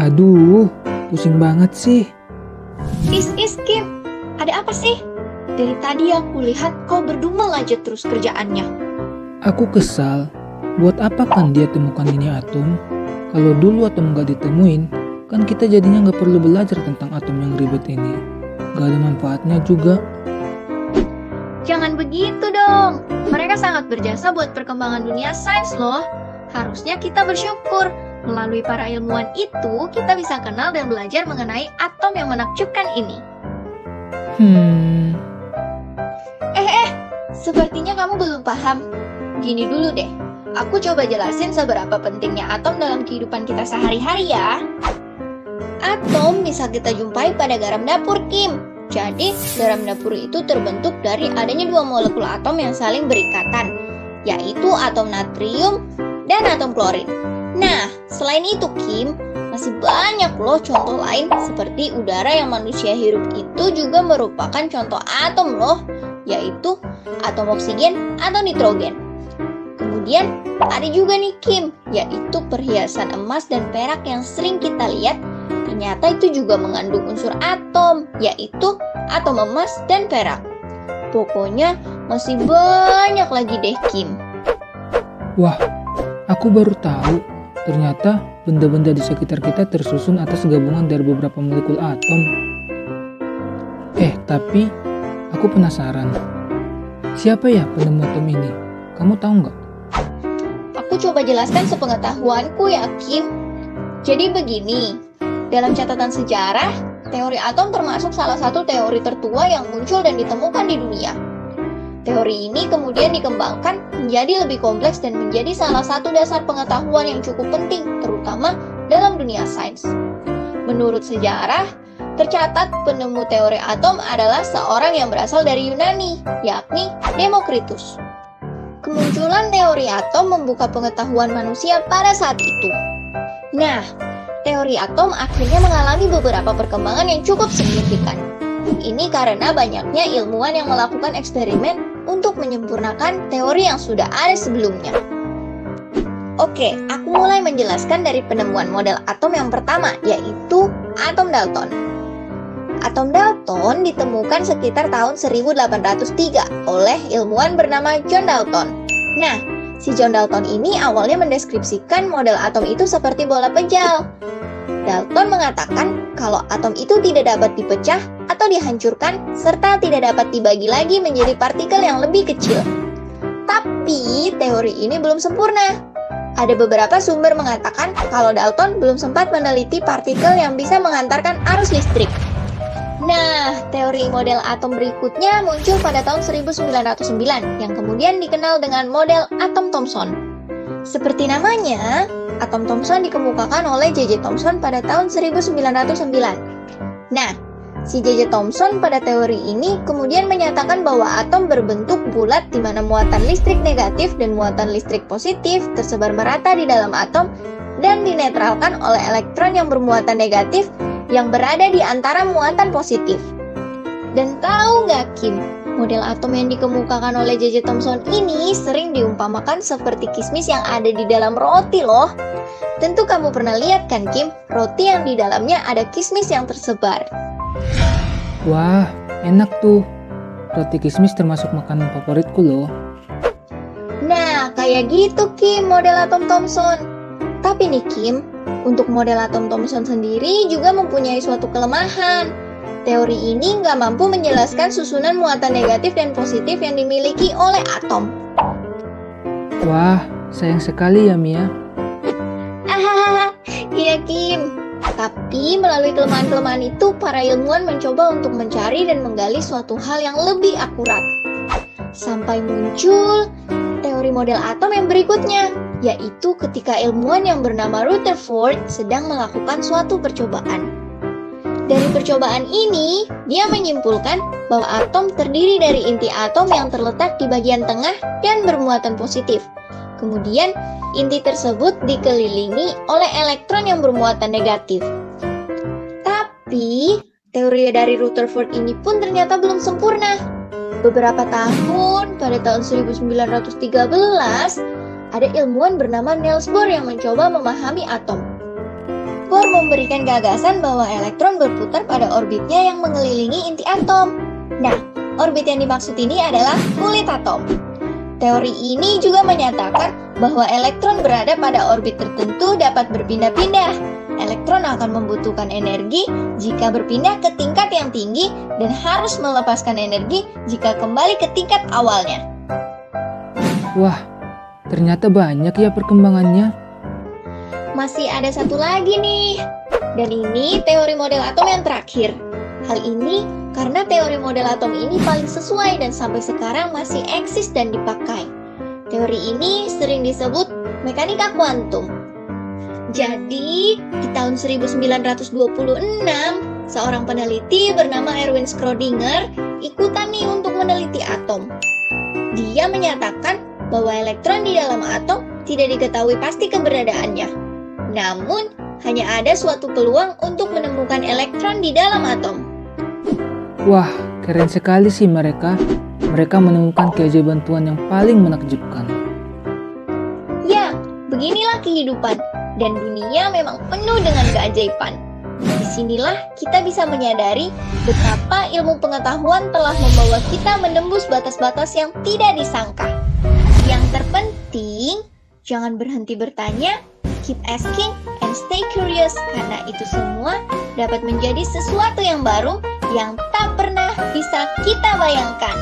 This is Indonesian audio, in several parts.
Aduh, pusing banget sih. Kim, ada apa sih? Dari tadi aku lihat kau berdumel aja terus kerjaannya. Aku kesal. Buat apa kan dia temukan ini atom? Kalau dulu atom nggak ditemuin, kan kita jadinya nggak perlu belajar tentang atom yang ribet ini. Gak ada manfaatnya juga. Jangan begitu dong. Mereka sangat berjasa buat perkembangan dunia sains loh. Harusnya kita bersyukur. Melalui para ilmuwan itu, kita bisa kenal dan belajar mengenai atom yang menakjubkan ini. Sepertinya kamu belum paham. Gini dulu deh, aku coba jelasin seberapa pentingnya atom dalam kehidupan kita sehari-hari ya. Atom bisa kita jumpai pada garam dapur, Kim. Jadi, garam dapur itu terbentuk dari adanya dua molekul atom yang saling berikatan, yaitu atom natrium dan atom klorin. Nah, selain itu, Kim, masih banyak loh contoh lain seperti udara yang manusia hirup itu juga merupakan contoh atom loh, yaitu atom oksigen atau nitrogen. Kemudian ada juga nih Kim, yaitu perhiasan emas dan perak yang sering kita lihat, ternyata itu juga mengandung unsur atom, yaitu atom emas dan perak. Pokoknya masih banyak lagi deh Kim. Wah, aku baru tahu. Ternyata benda-benda di sekitar kita tersusun atas gabungan dari beberapa molekul atom. Tapi aku penasaran. Siapa ya penemu atom ini? Kamu tahu nggak? Aku coba jelaskan sepengetahuanku ya, Kim. Jadi begini, dalam catatan sejarah, teori atom termasuk salah satu teori tertua yang muncul dan ditemukan di dunia. Teori ini kemudian dikembangkan menjadi lebih kompleks dan menjadi salah satu dasar pengetahuan yang cukup penting, terutama dalam dunia sains. Menurut sejarah, tercatat penemu teori atom adalah seorang yang berasal dari Yunani, yakni Demokritus. Kemunculan teori atom membuka pengetahuan manusia pada saat itu. Nah, teori atom akhirnya mengalami beberapa perkembangan yang cukup signifikan. Ini karena banyaknya ilmuwan yang melakukan eksperimen untuk menyempurnakan teori yang sudah ada sebelumnya. Oke, aku mulai menjelaskan dari penemuan model atom yang pertama, yaitu atom Dalton. Atom Dalton ditemukan sekitar tahun 1803 oleh ilmuwan bernama John Dalton. Nah, si John Dalton ini awalnya mendeskripsikan model atom itu seperti bola pejal. Dalton mengatakan kalau atom itu tidak dapat dipecah atau dihancurkan, serta tidak dapat dibagi lagi menjadi partikel yang lebih kecil. Tapi, teori ini belum sempurna. Ada beberapa sumber mengatakan kalau Dalton belum sempat meneliti partikel yang bisa mengantarkan arus listrik. Nah, teori model atom berikutnya muncul pada tahun 1909 yang kemudian dikenal dengan model atom Thomson. Seperti namanya, atom Thomson dikemukakan oleh J.J. Thomson pada tahun 1909. Nah, si J.J. Thomson pada teori ini kemudian menyatakan bahwa atom berbentuk bulat di mana muatan listrik negatif dan muatan listrik positif tersebar merata di dalam atom dan dinetralkan oleh elektron yang bermuatan negatif yang berada di antara muatan positif. Dan tahu nggak Kim, model atom yang dikemukakan oleh J.J. Thomson ini sering diumpamakan seperti kismis yang ada di dalam roti loh. Tentu kamu pernah lihat kan Kim, roti yang di dalamnya ada kismis yang tersebar. Wah, enak tuh. Roti kismis termasuk makanan favoritku loh. Nah, kayak gitu Kim model atom Thomson. Tapi nih Kim, untuk model atom Thomson sendiri juga mempunyai suatu kelemahan. Teori ini nggak mampu menjelaskan susunan muatan negatif dan positif yang dimiliki oleh atom. Wah, sayang sekali ya Mia. Iya Kim. Tapi melalui kelemahan-kelemahan itu, para ilmuwan mencoba untuk mencari dan menggali suatu hal yang lebih akurat. Sampai muncul teori model atom yang berikutnya, yaitu ketika ilmuwan yang bernama Rutherford sedang melakukan suatu percobaan. Dari percobaan ini, dia menyimpulkan bahwa atom terdiri dari inti atom yang terletak di bagian tengah dan bermuatan positif. Kemudian, inti tersebut dikelilingi oleh elektron yang bermuatan negatif. Tapi, teori dari Rutherford ini pun ternyata belum sempurna. Beberapa tahun, pada tahun 1913, ada ilmuwan bernama Niels Bohr yang mencoba memahami atom. Bohr memberikan gagasan bahwa elektron berputar pada orbitnya yang mengelilingi inti atom. Nah, orbit yang dimaksud ini adalah kulit atom. Teori ini juga menyatakan bahwa elektron berada pada orbit tertentu dapat berpindah-pindah. Elektron akan membutuhkan energi jika berpindah ke tingkat yang tinggi dan harus melepaskan energi jika kembali ke tingkat awalnya. Wah, ternyata banyak ya perkembangannya. Masih ada satu lagi nih. Dan ini teori model atom yang terakhir. Hal ini karena teori model atom ini paling sesuai dan sampai sekarang masih eksis dan dipakai. Teori ini sering disebut mekanika kuantum. Jadi, di tahun 1926, seorang peneliti bernama Erwin Schrödinger ikutan nih untuk meneliti atom. Dia menyatakan bahwa elektron di dalam atom tidak diketahui pasti keberadaannya. Namun, hanya ada suatu peluang untuk menemukan elektron di dalam atom. Wah, keren sekali sih mereka. Mereka menemukan keajaiban Tuhan yang paling menakjubkan. Ya, beginilah kehidupan. Dan dunia memang penuh dengan keajaiban. Disinilah kita bisa menyadari betapa ilmu pengetahuan telah membawa kita menembus batas-batas yang tidak disangka. Yang terpenting, jangan berhenti bertanya, keep asking, and stay curious, karena itu semua dapat menjadi sesuatu yang baru yang tak pernah bisa kita bayangkan.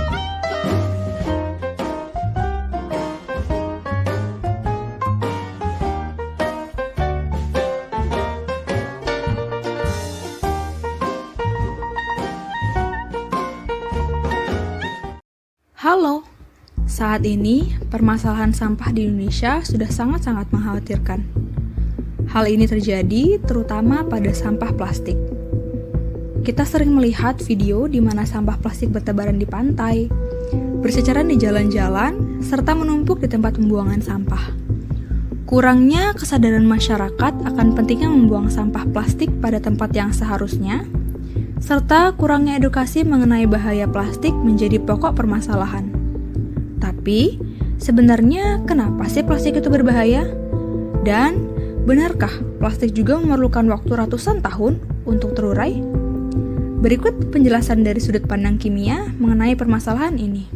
Halo, saat ini permasalahan sampah di Indonesia sudah sangat-sangat mengkhawatirkan. Hal ini terjadi terutama pada sampah plastik. Kita sering melihat video di mana sampah plastik bertebaran di pantai, berseceran di jalan-jalan, serta menumpuk di tempat pembuangan sampah. Kurangnya kesadaran masyarakat akan pentingnya membuang sampah plastik pada tempat yang seharusnya, serta kurangnya edukasi mengenai bahaya plastik menjadi pokok permasalahan. Tapi, sebenarnya kenapa sih plastik itu berbahaya? Dan, benarkah plastik juga memerlukan waktu ratusan tahun untuk terurai? Berikut penjelasan dari sudut pandang kimia mengenai permasalahan ini.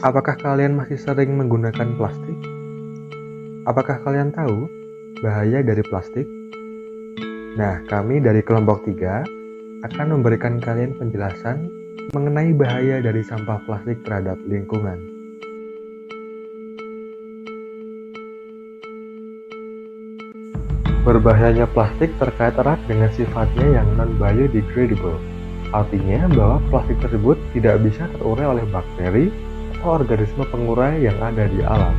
Apakah kalian masih sering menggunakan plastik? Apakah kalian tahu bahaya dari plastik? Nah, kami dari kelompok 3 akan memberikan kalian penjelasan mengenai bahaya dari sampah plastik terhadap lingkungan. Berbahayanya plastik terkait erat dengan sifatnya yang non-biodegradable. Artinya bahwa plastik tersebut tidak bisa terurai oleh bakteri atau organisme pengurai yang ada di alam.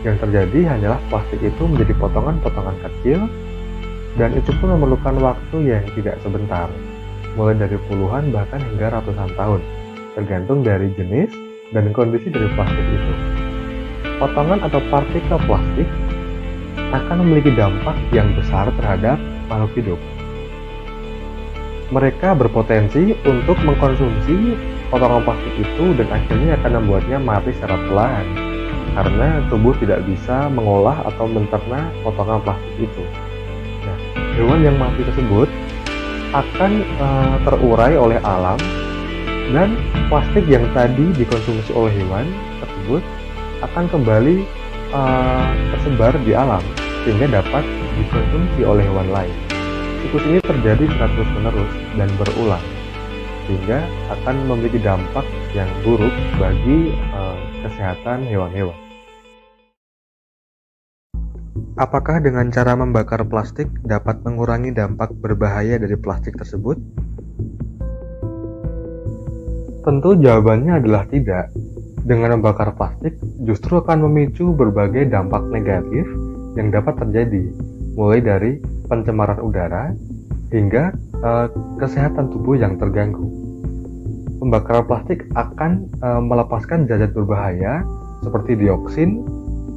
Yang terjadi hanyalah plastik itu menjadi potongan-potongan kecil, dan itu pun memerlukan waktu yang tidak sebentar, mulai dari puluhan bahkan hingga ratusan tahun, tergantung dari jenis dan kondisi dari plastik itu. Potongan atau partikel plastik akan memiliki dampak yang besar terhadap makhluk hidup. Mereka berpotensi untuk mengkonsumsi potongan plastik itu dan akhirnya akan membuatnya mati secara perlahan karena tubuh tidak bisa mengolah atau mencerna potongan plastik itu. Nah, hewan yang mati tersebut akan terurai oleh alam, dan plastik yang tadi dikonsumsi oleh hewan tersebut akan kembali tersebar di alam sehingga dapat dikonsumsi oleh hewan lain. Siklus ini terjadi terus-menerus dan berulang, sehingga akan memiliki dampak yang buruk bagi kesehatan hewan-hewan. Apakah dengan cara membakar plastik dapat mengurangi dampak berbahaya dari plastik tersebut? Tentu jawabannya adalah tidak. Dengan membakar plastik justru akan memicu berbagai dampak negatif yang dapat terjadi, mulai dari pencemaran udara hingga kesehatan tubuh yang terganggu. Pembakaran plastik akan melepaskan zat berbahaya seperti dioksin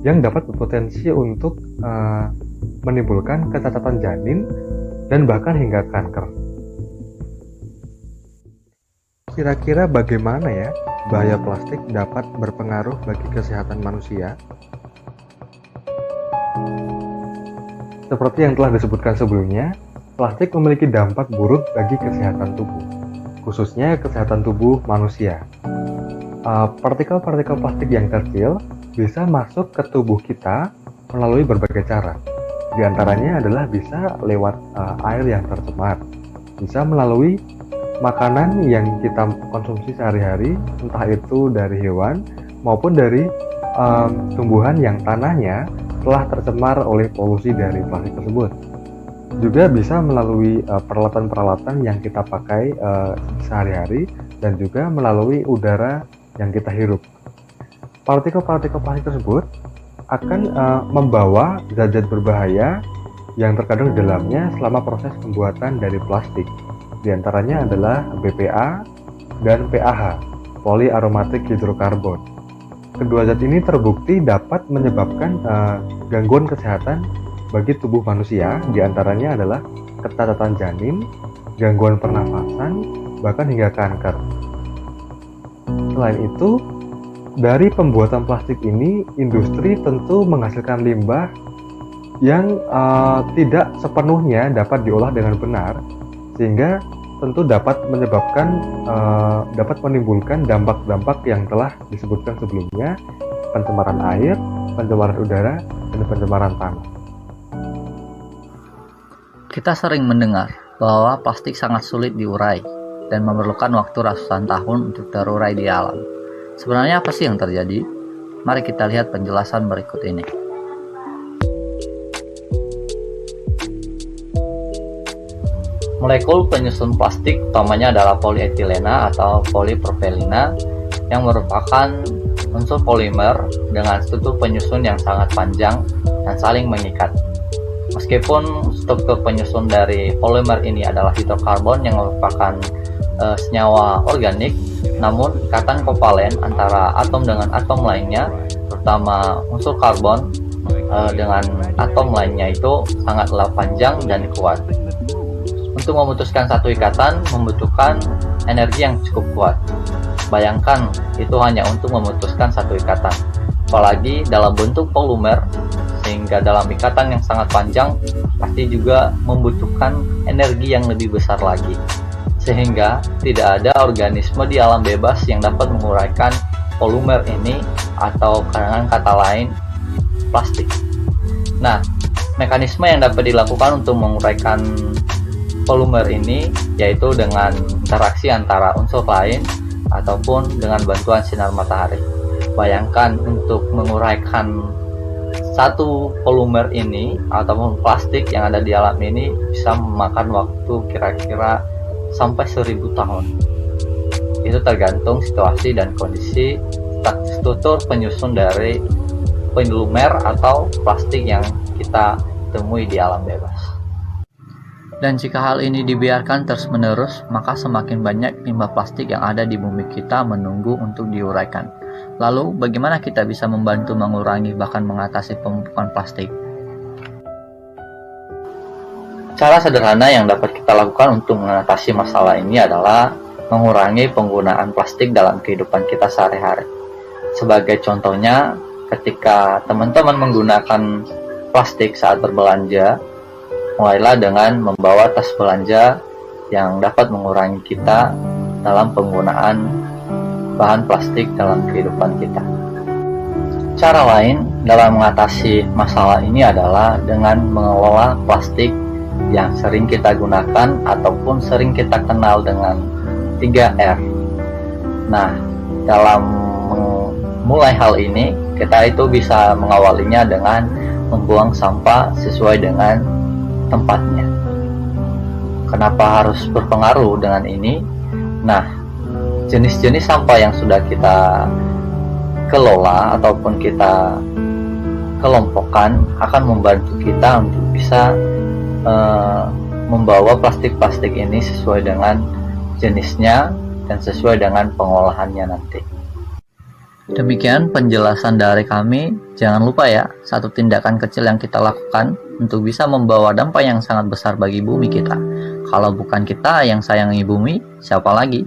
yang dapat berpotensi untuk menimbulkan kecacatan janin dan bahkan hingga kanker. Kira-kira bagaimana ya bahaya plastik dapat berpengaruh bagi kesehatan manusia? Seperti yang telah disebutkan sebelumnya, plastik memiliki dampak buruk bagi kesehatan tubuh, khususnya kesehatan tubuh manusia. Partikel-partikel plastik yang kecil bisa masuk ke tubuh kita melalui berbagai cara. Di antaranya adalah bisa lewat air yang tercemar, bisa melalui makanan yang kita konsumsi sehari-hari, entah itu dari hewan maupun dari tumbuhan yang tanahnya telah tercemar oleh polusi dari plastik tersebut. Juga bisa melalui peralatan-peralatan yang kita pakai sehari-hari dan juga melalui udara yang kita hirup. Partikel-partikel plastik tersebut akan membawa zat-zat berbahaya yang terkandung di dalamnya selama proses pembuatan dari plastik. Di antaranya adalah BPA dan PAH, polyaromatic hydrocarbon. Kedua zat ini terbukti dapat menyebabkan gangguan kesehatan bagi tubuh manusia, di antaranya adalah ketatan janin, gangguan pernafasan, bahkan hingga kanker. Selain itu, dari pembuatan plastik ini, industri tentu menghasilkan limbah yang tidak sepenuhnya dapat diolah dengan benar, sehingga tentu dapat menimbulkan dampak-dampak yang telah disebutkan sebelumnya, pencemaran air, pencemaran udara, dan pencemaran tanah. Kita sering mendengar bahwa plastik sangat sulit diurai dan memerlukan waktu ratusan tahun untuk terurai di alam. Sebenarnya apa sih yang terjadi? Mari kita lihat penjelasan berikut ini. Molekul penyusun plastik utamanya adalah polietilena atau polipropilena yang merupakan unsur polimer dengan struktur penyusun yang sangat panjang dan saling mengikat. Meskipun struktur penyusun dari polimer ini adalah hidrokarbon yang merupakan senyawa organik, namun ikatan kovalen antara atom dengan atom lainnya, terutama unsur karbon dengan atom lainnya itu sangatlah panjang dan kuat. Untuk memutuskan satu ikatan membutuhkan energi yang cukup kuat. Bayangkan itu hanya untuk memutuskan satu ikatan, apalagi dalam bentuk polimer, sehingga dalam ikatan yang sangat panjang pasti juga membutuhkan energi yang lebih besar lagi, sehingga tidak ada organisme di alam bebas yang dapat menguraikan polimer ini, atau dengan kata lain plastik. Nah, mekanisme yang dapat dilakukan untuk menguraikan polimer ini yaitu dengan interaksi antara unsur lain ataupun dengan bantuan sinar matahari. Bayangkan untuk menguraikan satu polimer ini ataupun plastik yang ada di alam ini bisa memakan waktu kira-kira sampai 1000 tahun. Itu tergantung situasi dan kondisi struktur penyusun dari polimer atau plastik yang kita temui di alam bebas. Dan jika hal ini dibiarkan terus-menerus, maka semakin banyak limbah plastik yang ada di bumi kita menunggu untuk diuraikan. Lalu, bagaimana kita bisa membantu mengurangi bahkan mengatasi pembuangan plastik? Cara sederhana yang dapat kita lakukan untuk mengatasi masalah ini adalah mengurangi penggunaan plastik dalam kehidupan kita sehari-hari. Sebagai contohnya, ketika teman-teman menggunakan plastik saat berbelanja, mulailah dengan membawa tas belanja yang dapat mengurangi kita dalam penggunaan bahan plastik dalam kehidupan kita. Cara lain dalam mengatasi masalah ini adalah dengan mengelola plastik yang sering kita gunakan ataupun sering kita kenal dengan 3R. Nah, dalam memulai hal ini, kita itu bisa mengawalinya dengan membuang sampah sesuai dengan tempatnya. Kenapa harus berpengaruh dengan ini? Nah, jenis-jenis sampah yang sudah kita kelola ataupun kita kelompokkan akan membantu kita untuk bisa membawa plastik-plastik ini sesuai dengan jenisnya dan sesuai dengan pengolahannya nanti. Demikian penjelasan dari kami. Jangan lupa ya, satu tindakan kecil yang kita lakukan untuk bisa membawa dampak yang sangat besar bagi bumi kita. Kalau bukan kita yang sayangi bumi, siapa lagi?